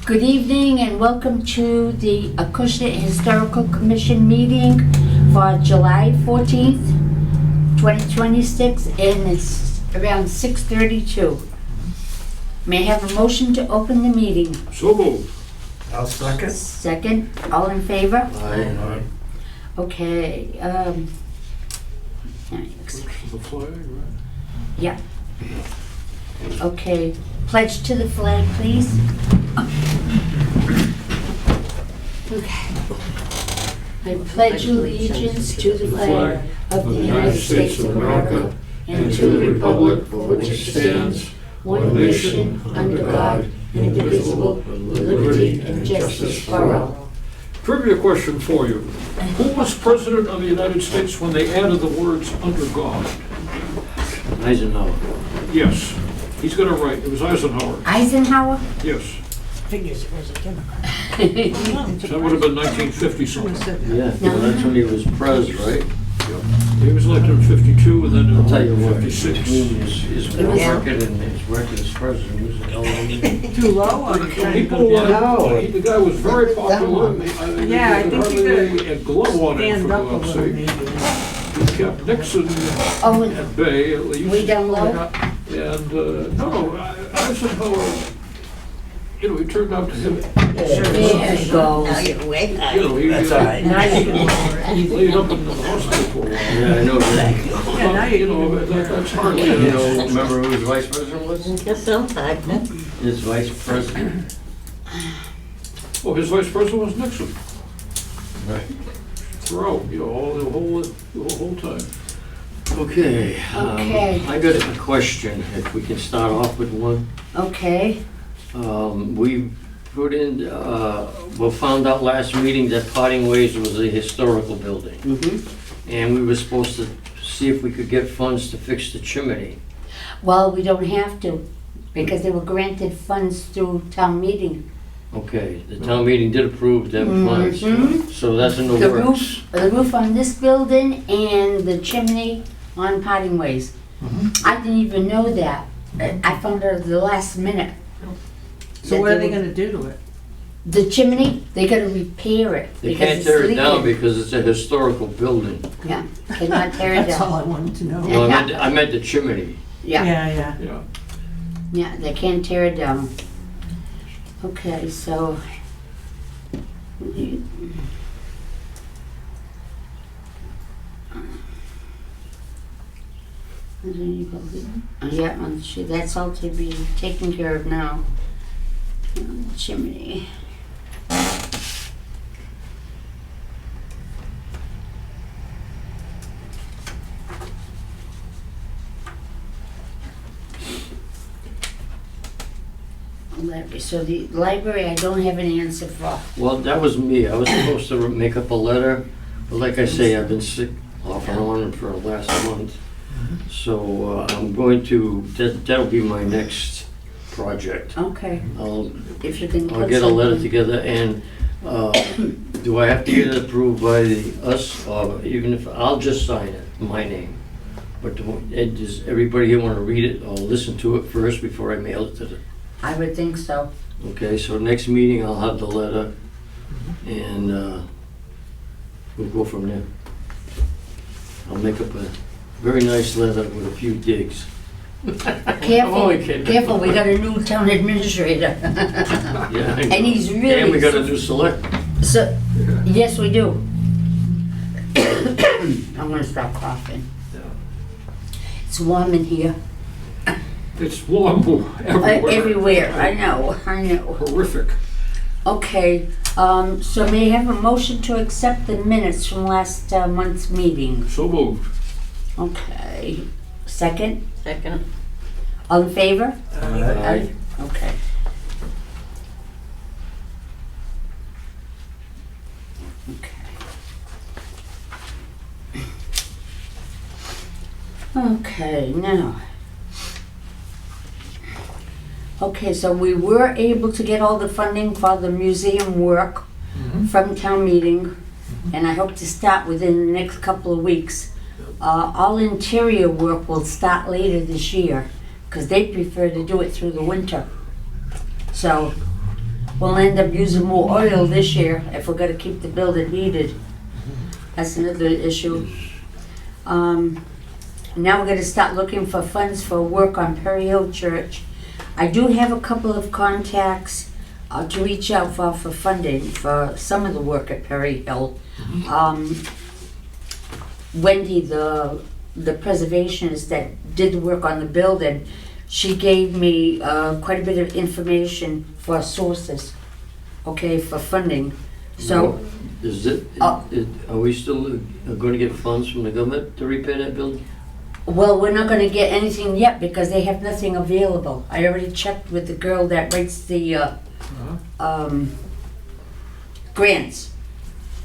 Good evening and welcome to the Acushnet Historical Commission meeting for July 14th, 2026, and it's around 6:32. May I have a motion to open the meeting? So moved. I'll second. Second, all in favor? Aye. Okay, The flag, right? yeah. Okay, pledge to the flag, please. Okay. I pledge allegiance to the flag of the United States of America and to the republic for which it stands, one nation, under God, indivisible, with liberty and justice for all. Trivia question for you. Who was President of the United States when they added the words "under God"? Eisenhower. Yes. He's got it right. It was Eisenhower. Eisenhower? Yes. Figures it was a Democrat. That would have been 1950 something. Yeah, well, that's when he was pres, right? He was elected in 52 and then I'll tell you in what, 56. between his record and his record as president, he was a hell of a... Too low or you trying to People, go down? the guy was very popular. Yeah, I think you could a glove on him, stand for up a God's little sake. maybe. He kept Nixon Oh, at bay, at least. way down low? And, no, Eisenhower, you know, he turned out to have, There it goes. you're way you know, he That's all right. Now you can lower it. laid up in the hospital for a while. Yeah, I know that. Yeah, now You you know, can. that's hardly, You know, remember who his vice president was? Just sometimes. His vice president. oh, his vice president was Nixon Right. throughout, you know, the whole time. Okay. Okay. I got a question, if we can start off with one. Okay, We put in, we found out last meeting that Parting Ways was a historical building. And we were supposed to see if we could get funds to fix the chimney. well, we don't have to, because they were granted funds through town meeting. Okay, the town meeting did approve them funds, Mhm. so that's in the The works. roof on this building and the chimney on Potting Ways. I didn't even know that. I found out at the last minute. So that what are they were- gonna do to it? The chimney, they gotta repair it. They because can't it's tear it down leaking. because it's a historical building. Yeah, cannot tear it That's all down. I wanted to know. No, I meant the chimney. Yeah, Yeah. Yeah. yeah, they can't tear it down. Okay, so. Yeah, that's all to be taken care of now. Chimney. Library. So the library, I don't have an answer for. Well, that was me. I was supposed to make up a letter, but like I say, I've been sick off and on for the last month. So I'm going to, that'll be my next project. Okay, I'll if you can I'll put get a letter something- together and, do I have to get it approved by us, or even if, I'll just sign it, my name. But does everybody here want to read it or listen to it first before I mail it to them? I would think so. Okay, so next meeting I'll have the letter and we'll go from there. I'll make up a very nice letter with a few digs. I'm Careful, only kidding. careful, we got a new town administrator. Yeah, I know. And he's really. And we got a new select. So, yes, we do. I'm gonna stop coughing. It's warm in here. It's warm everywhere. Everywhere, I know. Horrific. Okay, so may I have a motion to accept the minutes from last month's meeting? So moved. Okay, second? Second. All in favor? Aye. Okay. Okay, now. Okay, so we were able to get all the funding for the museum work from town meeting, and I hope to start within the next couple of weeks. All interior work will start later this year, because they prefer to do it through the winter. So, we'll end up using more oil this year if we're gonna keep the building heated. That's another issue. Now we're gonna start looking for funds for work on Perry Hill Church. I do have a couple of contacts to reach out for funding for some of the work at Perry Hill. Wendy, the preservationist that did the work on the building, she gave me quite a bit of information for sources, okay, for funding. So, Is it, are we still gonna get funds from the government to repair that building? well, we're not gonna get anything yet because they have nothing available. I already checked with the girl that writes the grants.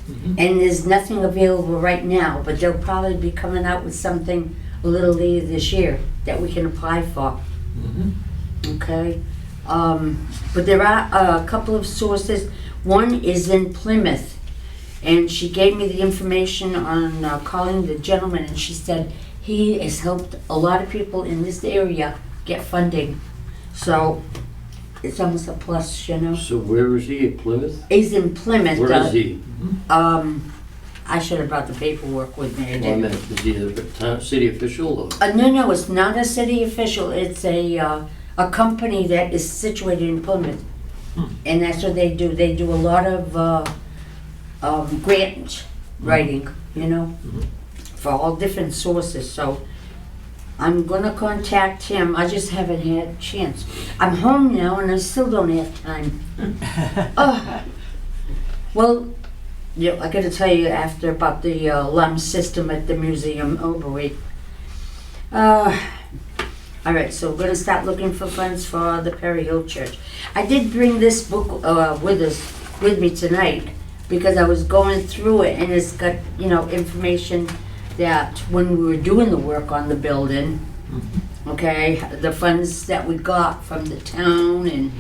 And there's nothing available right now, but they'll probably be coming out with something a little later this year that we can apply for. Okay? But there are a couple of sources. One is in Plymouth, and she gave me the information on calling the gentleman, and she said he has helped a lot of people in this area get funding. So it's almost a plus, you know? So where is he, in Plymouth? He's in Plymouth. Where is he? I should have brought the paperwork with me. I Well, I didn't. meant, is he a city official or? No, it's not a city official. It's a company that is situated in Plymouth. And that's what they do. They do a lot of grant writing, you know, for all different sources. So I'm gonna contact him. I just haven't had a chance. I'm home now and I still don't have time. Well, yeah, I gotta tell you after about the alarm system at the museum. Oh boy. All right, so we're gonna start looking for funds for the Perry Hill Church. I did bring this book with me tonight because I was going through it and it's got, you know, information that when we were doing the work on the building, okay, the funds that we got from the town and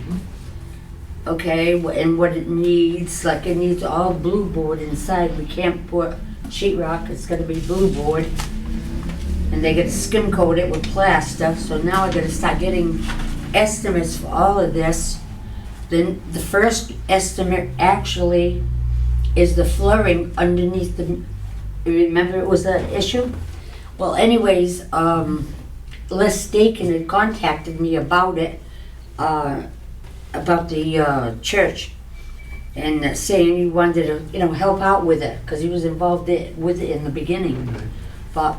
okay, and what it needs, like it needs all blue board inside. We can't put sheetrock, it's gotta be blue board. And they gotta skim coat it with plaster, so now I gotta start getting estimates for all of this. Then the first estimate actually is the flooring underneath the, remember it was an issue? Well anyways, Les Dakin had contacted me about it, about the church, and saying he wanted to, you know, help out with it because he was involved with it in the beginning. But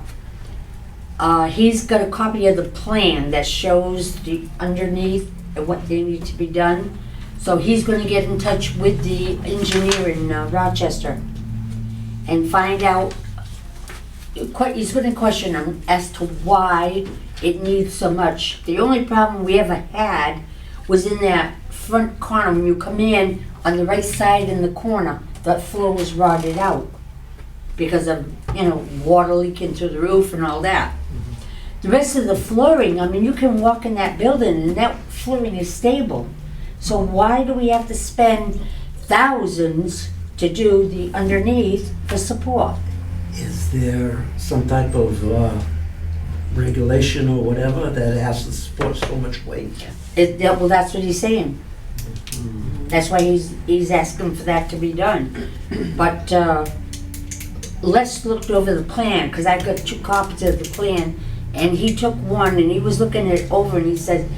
he's got a copy of the plan that shows the underneath and what they need to be done. So he's going to get in touch with the engineer in Rochester and find out. He's going to question him as to why it needs so much. The only problem we ever had was in that front corner. When you come in on the right side in the corner, that floor was rotted out because of, you know, water leaking through the roof and all that. The rest of the flooring, I mean, you can walk in that building and that flooring is stable. So why do we have to spend thousands to do the underneath for support? Is there some type of regulation or whatever that has to support so much weight? Well, that's what he's saying. That's why he's asking for that to be done. But Les looked over the plan, because I've got 2 copies of the plan, and he took one and he was looking it over and he said,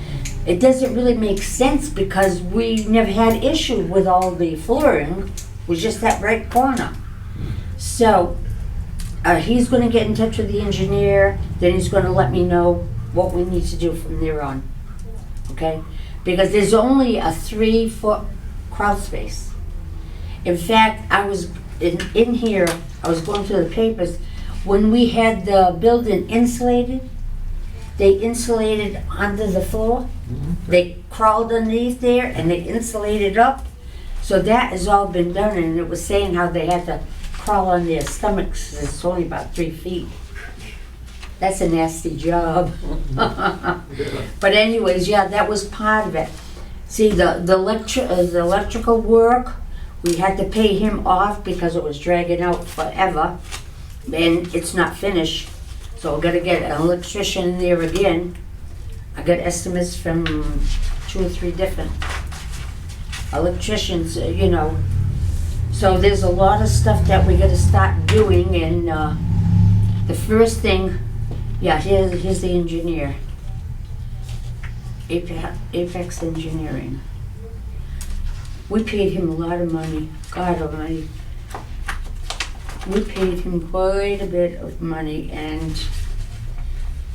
it doesn't really make sense because we never had issue with all the flooring, it was just that right corner. So he's going to get in touch with the engineer, then he's going to let me know what we need to do from there on. Okay? Because there's only a 3-foot crawl space. In fact, I was in here, I was going through the papers, when we had the building insulated, they insulated under the floor. They crawled underneath there and they insulated up. So that has all been done, and it was saying how they had to crawl on their stomachs. It's only about 3 feet. That's a nasty job. But anyways, yeah, that was part of it. See, the electrical work, we had to pay him off because it was dragging out forever, and it's not finished. So we're gonna get an electrician in there again. I got estimates from 2 or 3 different electricians, you know. So there's a lot of stuff that we gotta start doing, and the first thing, yeah, here's the engineer. Apex Engineering. We paid him a lot of money, God almighty. We paid him quite a bit of money, and,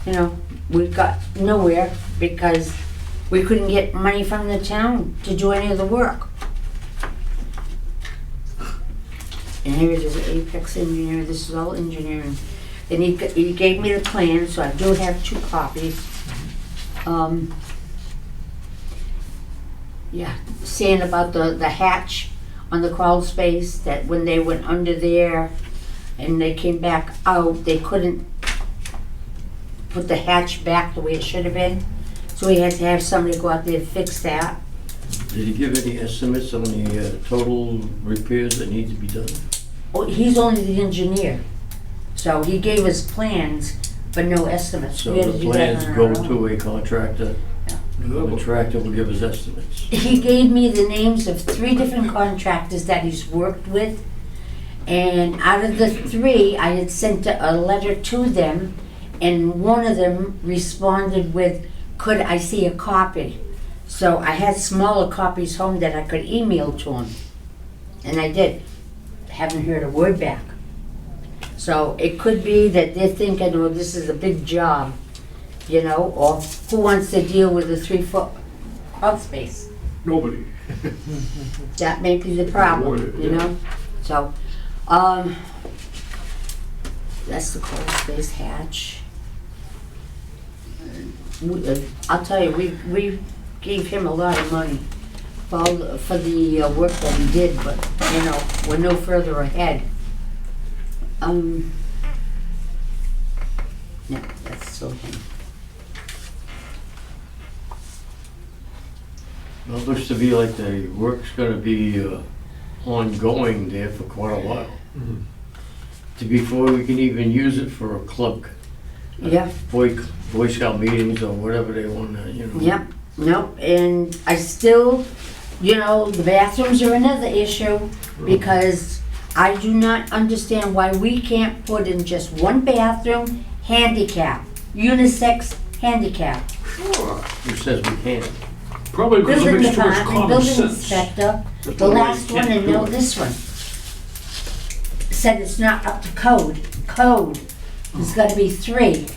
you know, we got nowhere because we couldn't get money from the town to do any of the work. And here it is, Apex Engineering, this is all engineering. And he gave me the plan, so I do have 2 copies. Yeah, saying about the hatch on the crawl space, that when they went under there and they came back out, they couldn't put the hatch back the way it should have been. So he had to have somebody go out there to fix that. Did he give any estimates on the total repairs that need to be done? Oh, he's only the engineer. So he gave us plans, but no estimates. So We had to the do that plans on go our own. to a contractor, the contractor will give us estimates. He gave me the names of 3 different contractors that he's worked with. And out of the 3, I had sent a letter to them, and one of them responded with, could I see a copy? So I had smaller copies home that I could email to him. And I did. Haven't heard a word back. So it could be that they're thinking, oh, this is a big job, you know, or who wants to deal with a 3-foot crawl space? Nobody. That may be the problem, you know? So, that's the crawl space hatch. I'll tell you, we gave him a lot of money for the work that he did, but, you know, we're no further ahead. Yeah, that's still him. Well, it looks to be like the work's gonna be ongoing there for quite a while. Mhm. To before we can even use it for a club, Yeah. Boy Scout meetings or whatever they want to, you know. Yep, nope, and I still, you know, the bathrooms are another issue, because I do not understand why we can't put in just one bathroom, handicap, unisex handicap. Sure. Who says we can't? Probably because it Building makes too much department, common building sense. inspector, That's the why we last one, can't and do now it. this one. Said it's not up to code. There's gotta be 3.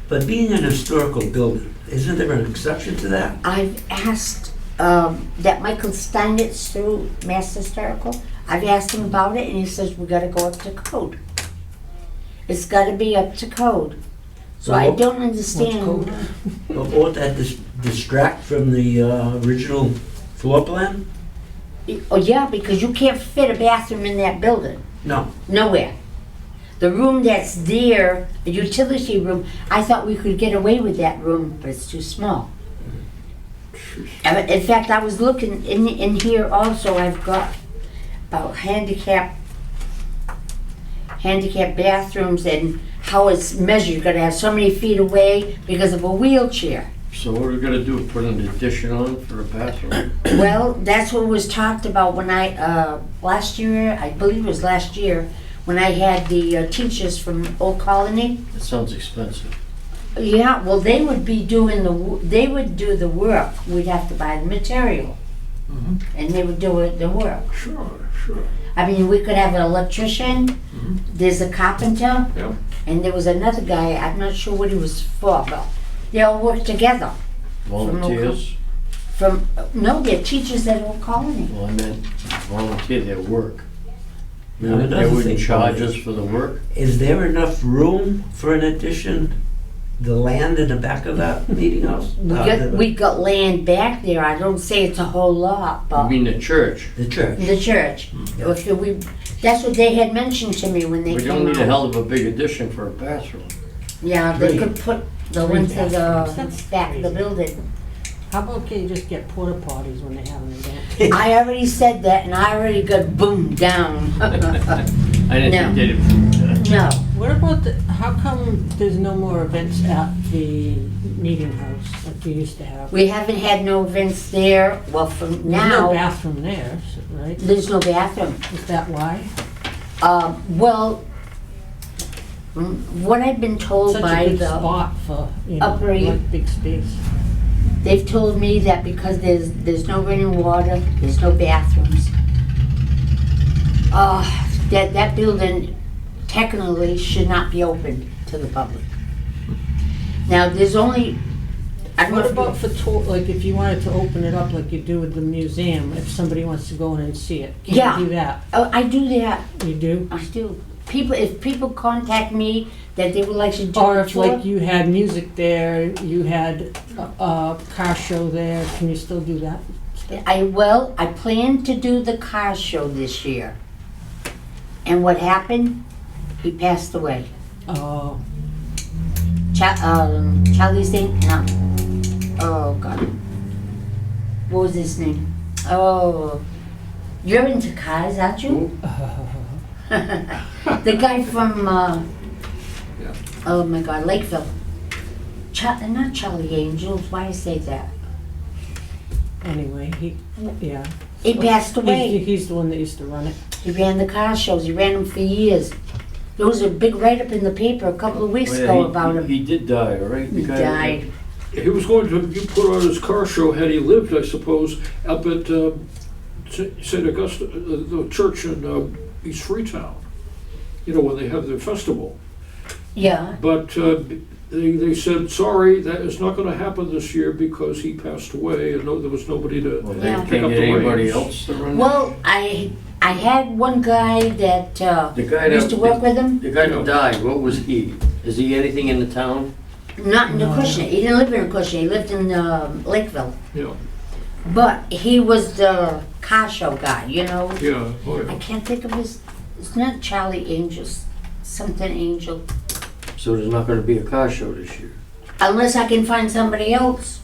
But being an historical building, isn't there an exception to that? I've asked that Michael Steinitz through Mass Historical, I've asked him about it, and he says we gotta go up to code. It's gotta be up to code. So I Well, don't understand. But won't that distract from the original floor plan? Oh, yeah, because you can't fit a bathroom in that building, No. nowhere. The room that's there, the utility room, I thought we could get away with that room, but it's too small. In fact, I was looking in here also, I've got about handicap bathrooms and how it's measured. You're gonna have so many feet away because of a wheelchair. So what are we gonna do? Put an addition on for a bathroom? Well, that's what was talked about when last year, I believe it was last year, when I had the teachers from Old Colony. That sounds expensive. Yeah, well, they would be doing they would do the work. We'd have to buy the material, Mhm. and they would do the work. Sure, sure. I mean, we could have an electrician, Mhm. there's a carpenter, Yeah. and there was another guy, I'm not sure what he was for, but they all work together. Volunteers? No, they're teachers at Old Colony. Well, I meant volunteer their work. Now, They another wouldn't thing, charge us for the work? Is there enough room for an addition? The land in the back of that meeting house? We got land back there, I don't say it's a whole lot, You but mean the church? The church. the church. That's what they had mentioned to me when they We came don't need a out. hell of a big addition for a bathroom. Yeah, they 3. could put the one to the That's back of the building. How about you just get porta potties when they have an event? I already said that, and I already got boomed down. I didn't No. think they'd approve that. No, What about how come there's no more events at the meeting house? Like you used to have. We haven't had no events there, well, from There's no now, bathroom there, right? there's no bathroom. Is that why? Well, what I've been told Such by a good the, spot for, you know, upper- like big space. they've told me that because there's no running water, there's no bathrooms. That building technically should not be open to the public. Now, there's only, I don't know What if about for tour, like if you wanted to open it up like you do with the museum, if somebody wants to go in and see it? Can Yeah. you do that? oh, I do that, You do? I do. If people contact me that they would like to do Or a if tour, like you had music there, you had a car show there, can you still do that? I plan to do the car show this year. And what happened? He passed away. Oh, Charlie's name? No. Oh, God. What was his name? Oh, you're into cars, aren't you? The guy from, oh my God, Lakeville. Not Charlie Angels, why I say that? anyway, yeah. He passed away. He's the one that used to run it. He ran the car shows, he ran them for years. There was a big write-up in the paper a couple of weeks Oh, yeah, ago he- about him. He did die, all right? He died. He was going to put on his car show, had he lived, I suppose, up at St. Augustine, the church in East Freetown, you know, when they have their festival. Yeah, But they said, sorry, that is not going to happen this year because he passed away and there was nobody Well, to they Yeah. pick can't up get the anybody reins. else to run it? well, I had one guy that The guy used to work with him, The guy Yeah. that died, what was he? Is he anything in the town? not in No. Acushnet, he didn't live in Acushnet, he lived in Lakeville. Yeah, But he was the car show guy, you know? yeah, oh, I yeah. can't think of his, it's not Charlie Angels, something Angel. So there's not gonna be a car show this year? Unless I can find somebody else.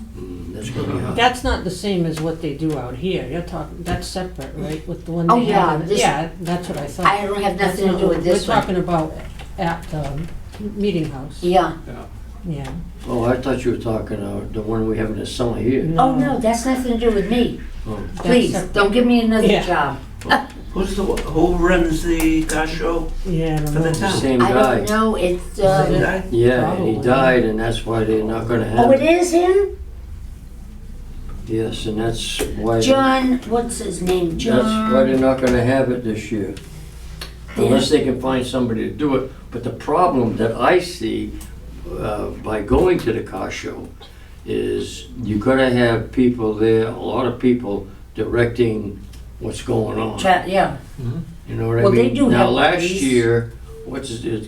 That's gonna be hard. That's not the same as what they do out here. You're talking, that's separate, right? With the one Oh, they yeah, have. this- Yeah, that's what I thought. I don't have That's nothing to not do what- with this We're one. talking about at Meeting House. Yeah. Yeah. Oh, I thought you were talking, the one we have in the summer here. Oh, no, that's nothing to do with me. Oh. Please, separate. don't give me another Yeah. job. Who runs the car show? Yeah, I don't For the know. town. Same I guy. don't know, it's, Same guy? Yeah, and he Probably. died, and that's why they're not gonna have oh, it it. is him? Yes, and that's why. John, what's his name? That's why they're John? not gonna have it this year. Unless they can find somebody to do it. But the problem that I see by going to the car show is you gotta have people there, a lot of people directing what's going on. Yeah, You know what I Well, they mean? do Now, have last police. year,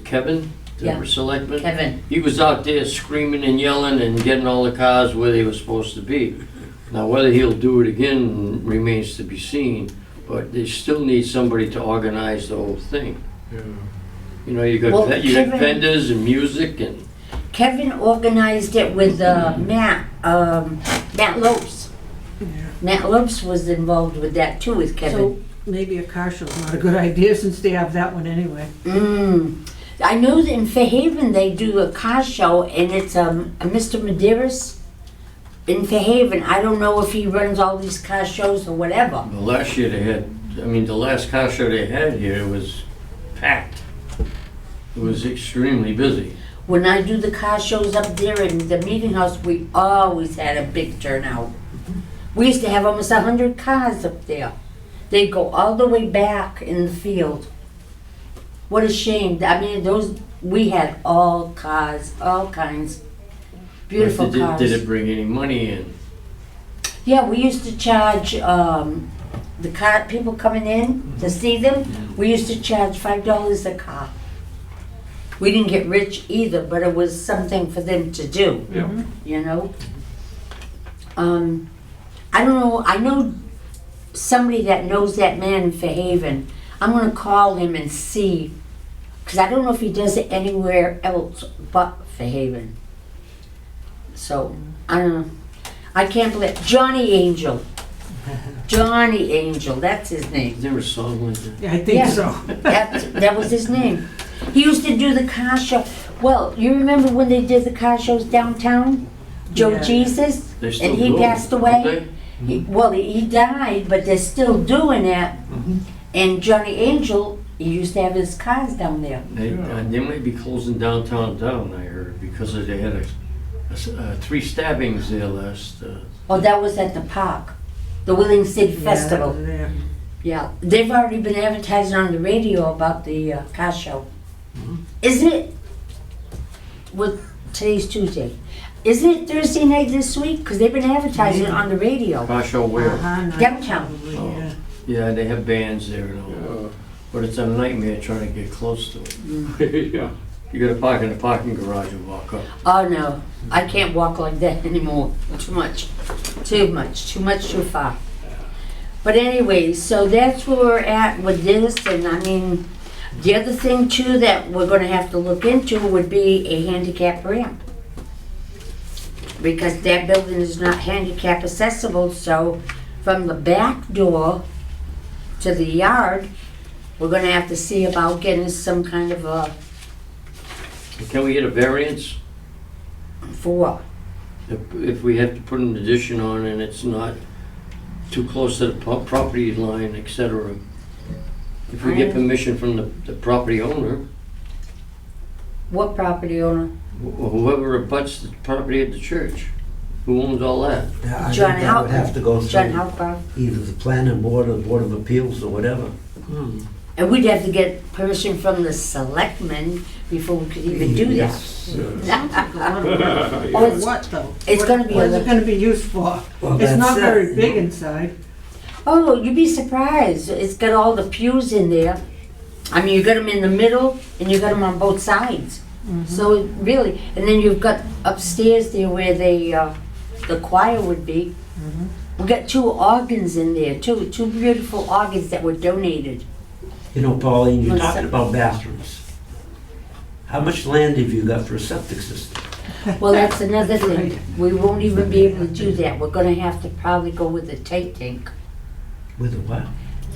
Kevin, Yeah. the selectman? Kevin. He was out there screaming and yelling and getting all the cars where they were supposed to be. Now, whether he'll do it again remains to be seen, but they still need somebody to organize the whole thing. Yeah. You know, you Well, got Kevin- vendors and music and, Kevin organized it with Matt Lopes. Matt Lopes was involved with that too, with Kevin. So maybe a car show's not a good idea since they have that one anyway. I know that in Fairhaven they do a car show and it's a Mr. Medeiros in Fairhaven. I don't know if he runs all these car shows or whatever. well, last year they had, the last car show they had here was packed. It was extremely busy. When I do the car shows up there in the meeting house, we always had a big turnout. We used to have almost 100 cars up there. They'd go all the way back in the field. What a shame. We had all cars, all kinds. Beautiful But cars. Did it bring any money in? Yeah, we used to charge the car people coming in to see them. We used to charge $5 a car. We didn't get rich either, but it was something for them to do. Yeah. You know. I don't know. I know somebody that knows that man in Fairhaven. I'm gonna call him and see, because I don't know if he does it anywhere else but Fairhaven. So I don't know. I can't believe Johnny Angel. Johnny Angel, that's his name. Is there a song like that? Yeah, I think Yeah. so. That was his name. He used to do the car show. Well, you remember when they did the car shows downtown? Joe Yeah. Jesus, They still and he do it, passed don't away. they? He died, but they're still doing it. Mhm. And Johnny Angel, he used to have his cars down there. They might be closing down, I heard, because they had 3 stabbings there last, Oh, that was at the park, the Willing City Festival. Yeah. Yeah, they've already been advertising on the radio about the car show. Mhm. Isn't it, today's Tuesday, isn't it Thursday night this week? Because they've been advertising on the radio. car show where. Uh-huh, Downtown. probably, Oh. yeah. Yeah, they have bands there and all, Yeah. but it's a nightmare trying to get close to it. Yeah. You gotta park in the parking garage and walk up. Oh, no, I can't walk like that anymore. Too much, too far. But anyway, so that's where we're at with this, and I mean, the other thing too that we're gonna have to look into would be a handicap ramp. Because that building is not handicap accessible, so from the back door to the yard, we're gonna have to see about getting some kind of a, Can we get a variance for what? if we have to put an addition on and it's not too close to the property line, et cetera? If we get permission from the property owner, What property owner? whoever abuts the property at the church, who owns all that? Yeah, I John think that would Houghton. have to go John through Halpern. either the planning board or the board of appeals or whatever. Hmm. And we'd have to get permission from the selectmen before we could even do that. Yes. Oh, it's- What though? it's gonna be What is a- it gonna be used for? Well, It's that's not it. very big inside. Oh, you'd be surprised. It's got all the pews in there. I mean, you got them in the middle and you got them on both sides. So it really, and then you've got upstairs there where the choir would be. We got 2 organs in there, two beautiful organs that were donated. You know, Pauline, you're One talking sec. about bathrooms. How much land have you got for a septic system? Well, that's another thing. We won't even be able to do that. We're gonna have to probably go with a tight tank. With a what?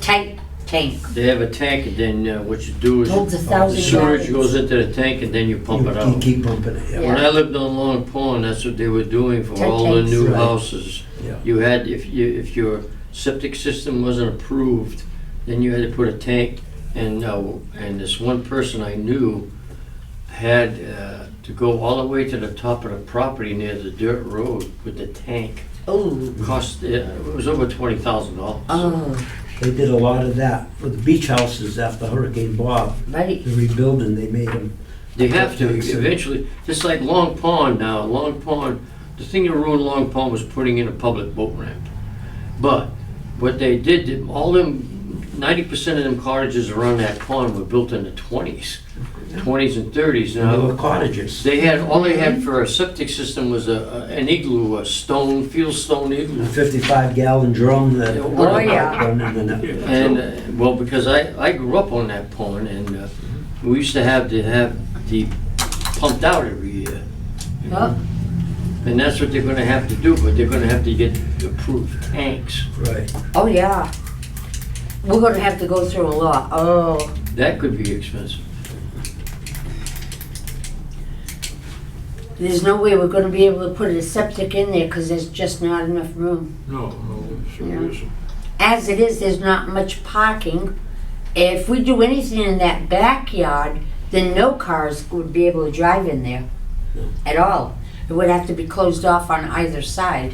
Tight tank. They have a tank, and then what you do is Holds the 1,000 sewage gallons. goes into the tank, and then you pump it You out. keep pumping it, yeah. Yeah. When I lived on Long Pond, that's what they were doing for Tank all the tanks. new Right. houses. Yeah. You had, if your septic system wasn't approved, then you had to put a tank, and this one person I knew had to go all the way to the top of the property near the dirt road with the tank. Oh, Cost, it was over $20,000. oh, They did a lot of that for the beach houses after Hurricane Bob. right. The rebuilding, they made them. They have to Tanks. eventually, just like Long Pond now, Long Pond, the thing that ruined Long Pond was putting in a public boat ramp. But what they did, all them, 90% of them cottages around that pond were built in the 20s and 30s. They were Now, cottages. all they had for a septic system was an igloo, a fieldstone A igloo. 55-gallon drum that. Oh, yeah. And, well, because I grew up on that pond, and we used to have the pumped out every year. Oh, And that's what they're gonna have to do, but they're gonna have to get approved tanks. Right. oh, yeah. We're gonna have to go through a lot. Oh, That could be expensive. there's no way we're gonna be able to put a septic in there because there's just not enough room. No, sure Yeah. isn't. As it is, there's not much parking. If we do anything in that backyard, then no cars would be able to drive in there at all. It would have to be closed off on either side.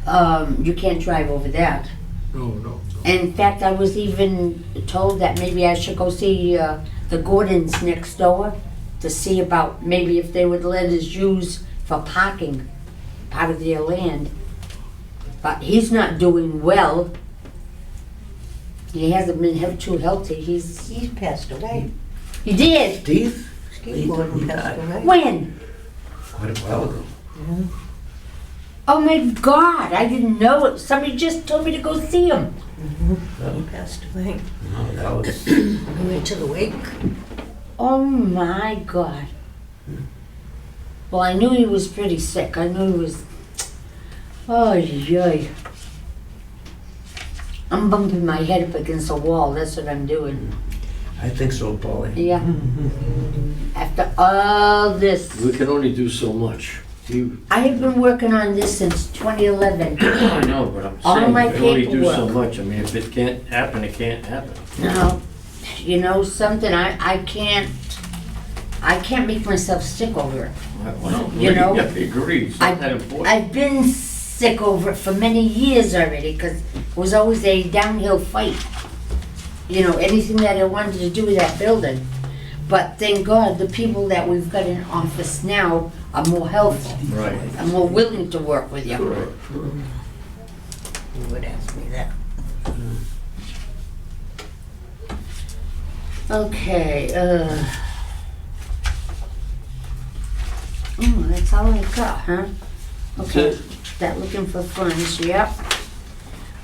No, You can't drive over that. no. In fact, I was even told that maybe I should go see the Gordons next door to see about maybe if they would let us use for parking part of their land. But he's not doing well. He hasn't been too healthy. He's passed away. He did? Steve? Steve Gordon passed away. When? Quite a while ago. Oh my God, I didn't know it. Somebody just told me to go see him. He passed away. No, that was, We went to the wake. Oh my God. Well, I knew he was pretty sick. I knew he was. Oh, yay. I'm bumping my head up against the wall. That's what I'm doing. I think so, Paulie. Yeah. After all this. We can only do so much. I have been working on this since 2011. I know, but I'm All saying, my you can only do so paperwork. much. I mean, if it can't happen, it can't happen. Now, you know something, I can't make myself sick over it. Well, You know, I agree, it's not that important. I've been sick over it for many years already, because it was always a downhill fight. You know, anything that I wanted to do with that building. But thank God, the people that we've got in office now are more helpful, Right. are more willing to work with you. Correct. You would ask me that. Okay, oh, that's all I got, huh? Okay, That's that looking for funds, yep.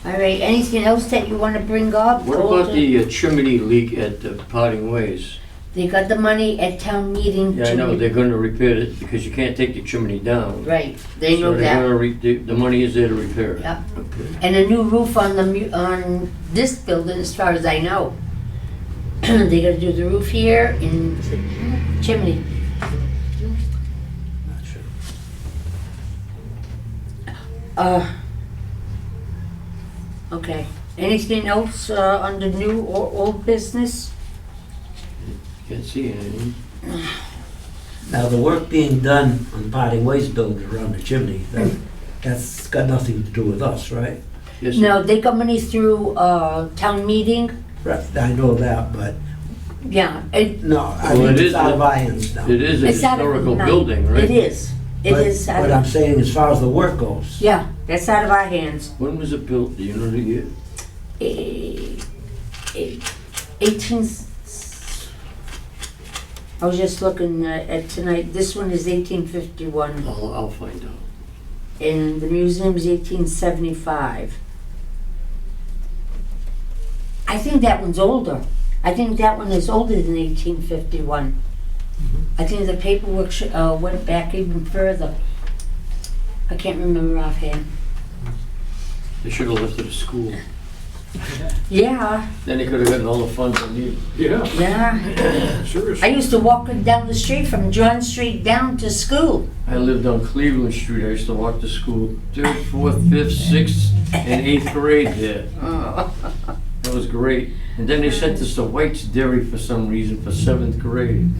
All right, anything else that you wanna bring up? What about the chimney leak at Parting Ways? They got the money at town meeting Yeah, I know, they're gonna repair it, because you can't take the chimney down. Right, they know So they're that. gonna the money is there to repair it. Yep. Okay. And a new roof on on this building, as far as I know. They gotta do the roof here and chimney. Not sure. Okay. Anything else under new or old business? Can't see anything. Now, the work being done on Parting Ways building around the chimney, that's got nothing to do with us, right? Yes, No, they got money through town meeting. Right, I know that, but, Yeah, no, I Well, mean, it it's is out of a- our hands now. It is a it's out of historical mine. building, right? It is. It But- is. Out But of, I'm saying, as far as the work goes, yeah, that's out of our hands. When was it built? Do you know the year? 18. I was just looking at tonight. This one is 1851, I'll find out. and the museum's 1875. I think that one's older. I think that one is older than 1851. I think the paperwork went back even further. I can't remember offhand. They should have left it at school. Yeah, Then they could have gotten all the funds they needed. Yeah, yeah. I seriously. used to walk down the street from John Street down to school. I lived on Cleveland Street. I used to walk to school 3rd, 4th, 5th, 6th, and 8th grade there. Oh. That was great. And then they sent us to White's Dairy for some reason for 7th grade.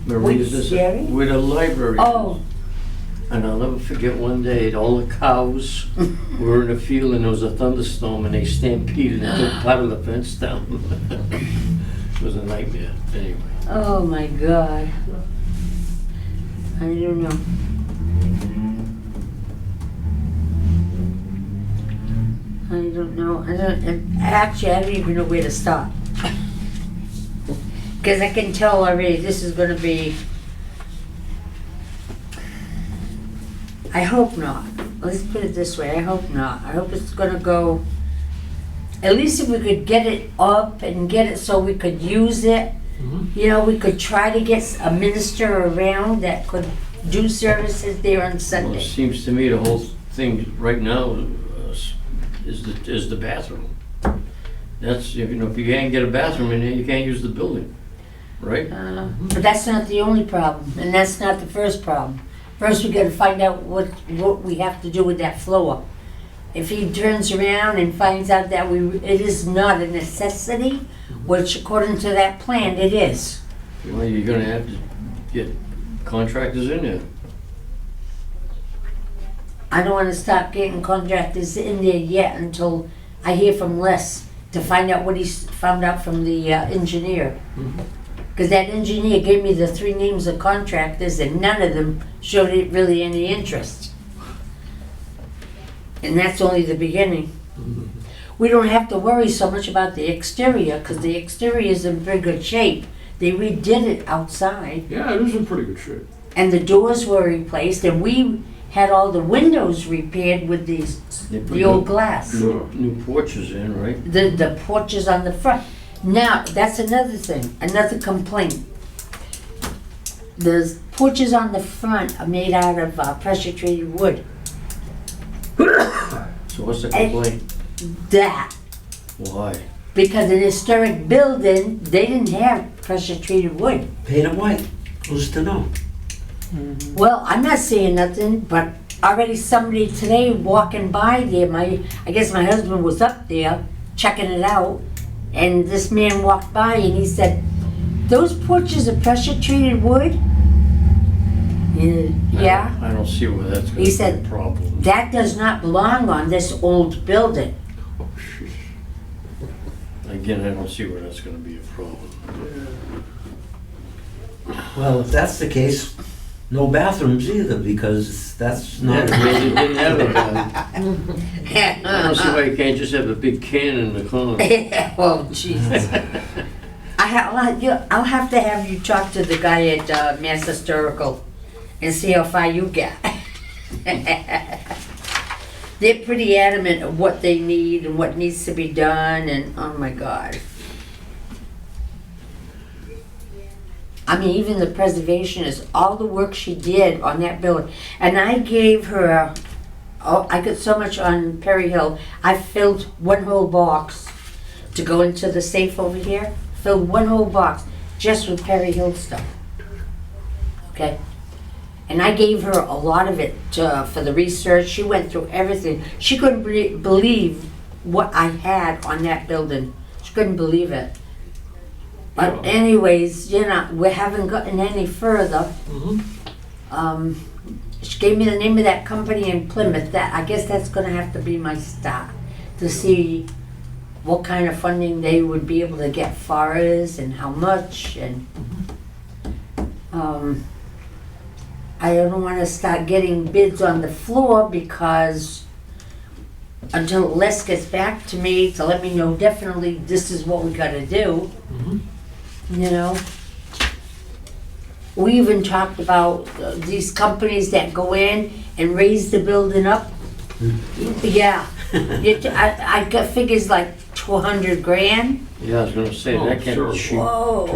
Maria, White's this- Dairy? Where the library is. Oh, And I'll never forget one day, all the cows were in the field and there was a thunderstorm and they stampeded and took part of the fence down. It was a nightmare, anyway. oh my God. I don't know. I don't know. Actually, I don't even know where to start. Because I can tell already this is going to be. I hope not. Let's put it this way. I hope not. I hope it's going to go. At least if we could get it up and get it so we could use it. Mhm. You know, we could try to get a minister around that could do services there on Well, it Sunday. seems to me the whole thing right now is the bathroom. That's, you know, if you can't get a bathroom in there, you can't use the building, right? But that's not the only problem, and that's not the first problem. First, we gotta find out what we have to do with that floor. If he turns around and finds out that it is not a necessity, which according to that plan, it is. Well, you're gonna have to get contractors in there. I don't wanna start getting contractors in there yet until I hear from Les to find out what he's found out from the engineer. Because that engineer gave me the 3 names of contractors and none of them showed it really any interest. And that's only the beginning. We don't have to worry so much about the exterior because the exterior is in very good shape. They redid it outside Yeah, it is in pretty good shape. and the doors were replaced and we had all the windows repaired with They put the old glass. New porches in, right? The porches on the front. Now, that's another thing, another complaint. The porches on the front are made out of pressure treated wood. So what's the complaint? That, Why? because an historic building, they didn't have pressure treated wood. paint it white, who's to know? Well, I'm not saying nothing, but already somebody today walking by there, I guess my husband was up there checking it out, and this man walked by and he said, "Those porches are pressure treated wood?" Yeah, I don't see where that's gonna He be said- a problem. that does not belong on this old building. Oh, jeez. Again, I don't see where that's gonna be a problem. Well, if that's the case, no bathrooms either, because that's not. Yeah, they didn't have it. I don't see why you can't just have a big can in the corner. Oh, Jesus. I'll have to have you talk to the guy at Mass Historical and see how far you get. They're pretty adamant of what they need and what needs to be done, and oh my God. I mean, even the preservationist, all the work she did on that building, and I gave her, oh, I got so much on Perry Hill, I filled one whole box to go into the safe over here, filled one whole box just with Perry Hill stuff. Okay? And I gave her a lot of it for the research. She went through everything. She couldn't believe what I had on that building. She couldn't believe it. But anyways, we haven't gotten any further. She gave me the name of that company in Plymouth. I guess that's gonna have to be my start, to see what kind of funding they would be able to get for us and how much, and I don't wanna start getting bids on the floor because until Les gets back to me to let me know definitely this is what we gotta do. You know, we even talked about these companies that go in and raise the building up. Yeah, I got figures like $200,000. Yeah, I was gonna say, Oh, that can't sure. be cheap. Whoa!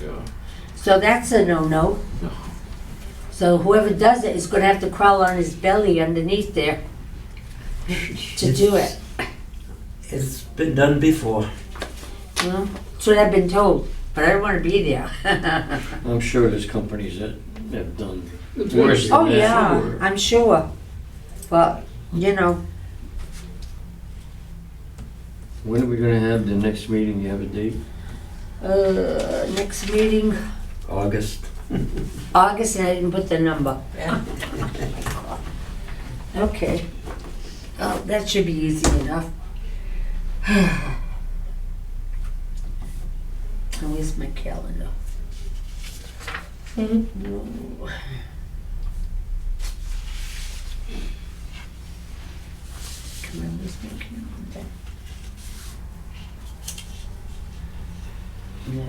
Yeah. So that's a no-no. So whoever does it is gonna have to crawl on his belly underneath there to do it. It's been done before. Well, that's what I've been told, but I don't wanna be there. I'm sure there's companies that have done It's worse gotta Oh, than be that. yeah, somewhere. I'm sure. But, you know, When are we gonna have the next meeting? You have a date? next meeting, August. August, and I didn't put the number. Okay. Oh, that should be easy enough. Where's my calendar? Come on, where's my calendar? No.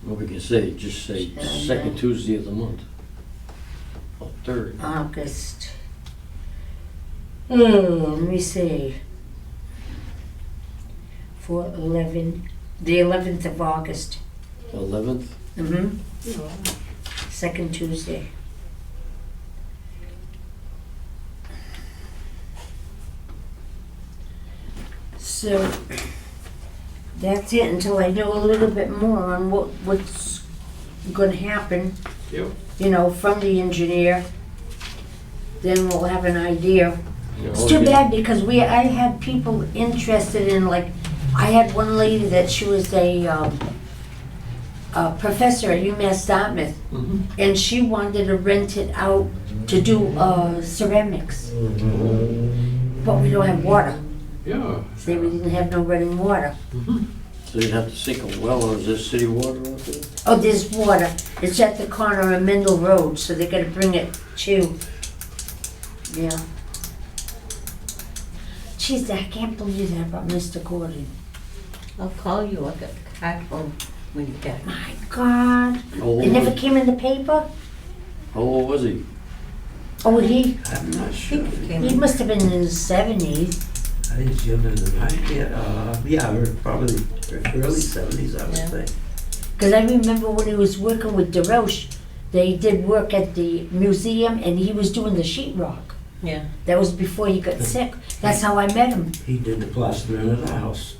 Well, we can say, just say second Tuesday of the month. Or third. August. Oh, let me see. 4/11, the 11th of August. 11th? Mm-hmm. Second Tuesday. So, that's it until I know a little bit more on what's gonna happen, Yep. you know, from the engineer. Then we'll have an idea. You know, It's too we- bad because I had people interested in, like, I had one lady that she was a professor at UMass Dartmouth, and she wanted to rent it out to do ceramics. But we don't have water. Yeah. Say we didn't have no running water. So you'd have to sink a well, or is there city water out there? Oh, there's water. It's at the corner of Mendel Road, so they gotta bring it to. Yeah. Jeez, I can't believe that about Mr. Gordon. I'll call you. I'll get the card home when you get it. My God. How old It never was- came in the paper? How old was he? Oh, he I'm not I sure. think it came he in. must have been in his 70s. I think it's younger than I, yeah, probably early 70s, I would Yeah. think. Because I remember when he was working with DeRoche, they did work at the museum and he was doing the sheetrock. Yeah. That was before he got sick. That's how I met him. He did the plastering of the house.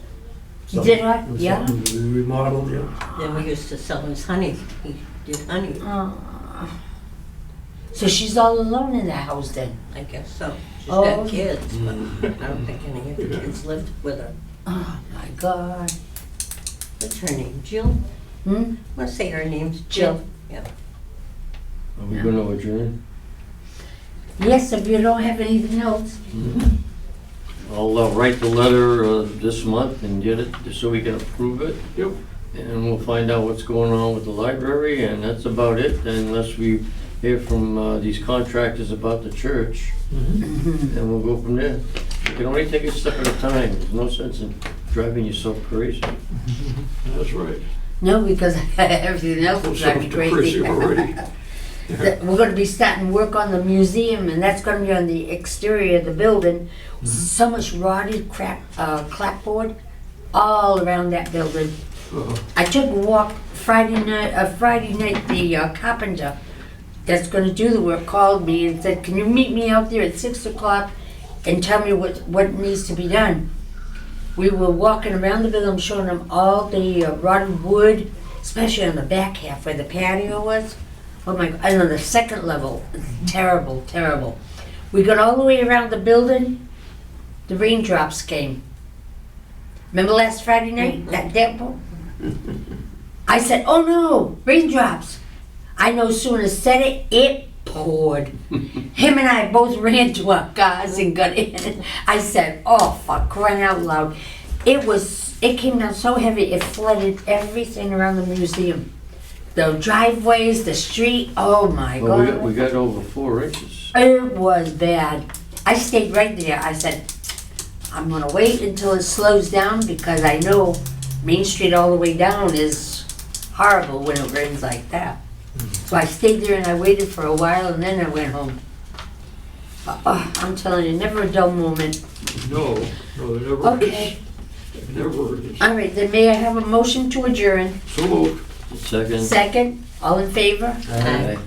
Did I? Yeah. We remodeled, yeah. Then we used to sell his honey. He did honey, So she's all alone in the house then? I guess so. She's Oh. got kids, but I don't think any of the kids lived with her. Oh, my God. What's her name? Jill? Hmm? I want to say her name's Jill. Are we gonna adjourn? Yes, if you don't have anything else. I'll write the letter this month and get it, just so we can approve it. Yep. And we'll find out what's going on with the library, and that's about it, unless we hear from these contractors about the church. Mm-hmm. And we'll go from there. You can only take it a step at a time. There's no sense in driving yourself crazy. That's right. No, because everything else is driving me crazy. already. We're gonna be starting work on the museum, and that's gonna be on the exterior of the building. So much rotted clapboard all around that building. Uh-huh. I took a walk Friday night, the carpenter that's gonna do the work called me and said, can you meet me out there at 6 o'clock and tell me what needs to be done? We were walking around the building, showing them all the rotted wood, especially on the back half where the patio was. Oh my God, and on the second level, terrible, terrible. We got all the way around the building, the raindrops came. Remember last Friday night, that downpour? I said, oh no, raindrops. I no sooner said it, it poured. Him and I both ran to our cars and got in. I said, oh, for crying out loud. It came down so heavy, it flooded everything around the museum. The driveways, the street, oh my Well, God. we got over 4 inches. It was bad. I stayed right there. I said, I'm gonna wait until it slows down because I know Main Street all the way down is horrible when it rains like that. So I stayed there and I waited for a while and then I went home. I'm telling you, never a dull moment. No, there never Okay. is. Never is. All right, then may I have a motion to adjourn? So moved. Second. Second, all in favor? Aye.